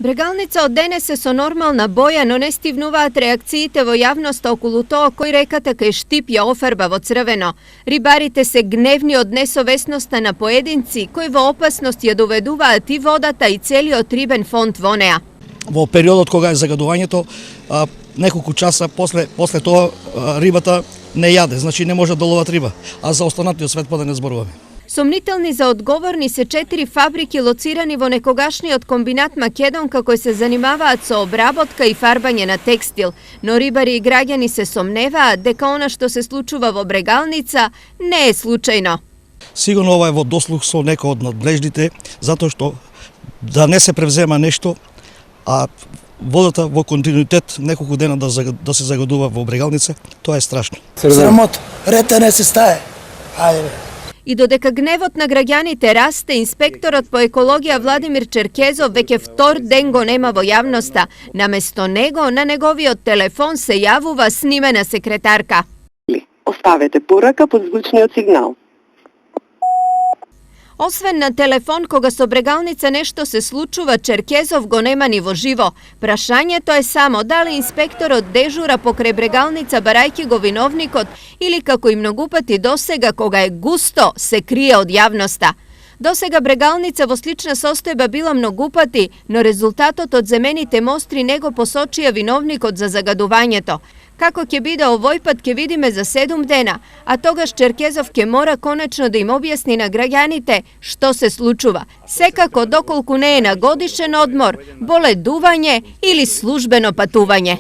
Bregalnica od denese so normalna boja, no ne stivnuvaat reakциите во јавноста околу тоа кој реката кај Штип ја офарба во црвено. Рибарите се гневни од несовесноста на поединци кои во опасност ја доведуваат и водата и целиот рибен фонд во неа. Во периодот кога е загадувањето, неколку часа после тоа рибата не јаде, значи не може да ловат риба, а за останатиот свет да не зборуваме. Сомнителни за одговорни се 4 фабрики лоцирани во некогашниот комбинат Македонка кои се занимаваат со обработка и фарбање на текстил, но рибари и граѓани се сомневаат дека она што се случува во Брегалница не е случајно. Сигурно ова е во дослух со некој од надлежните, затоа што да не се превзема нешто, а водата во континуитет неколку дена да се загадува во Брегалница, тоа е страшно. Срамото, рета не се стае. Ајде. И додека гневот на граѓаните расте, инспекторот по екологија Владимир Черкезов веќе втор ден го нема во јавноста. Наместо него, на неговиот телефон се јавува снимена секретарка. Оставете порака под звучниот сигнал. Освен на телефон, кога со Брегалница нешто се случува, Черкезов го нема ни во живо. Прашањето е само дали инспекторот дежура покрај Брегалница барајќи го виновникот или како и многу пати досега кога е густо се крие од јавноста. Досега Брегалница во слична состојба била многу пати, но резултатот од земените мостри не го посочија виновникот за загадувањето. Како ќе биде овој пат ќе видиме за 7 дена, а тогаш Черкезов ќе мора конечно да им објасни на граѓаните што се случува. Секако доколку не е на годишен одмор, боледување или службено патување.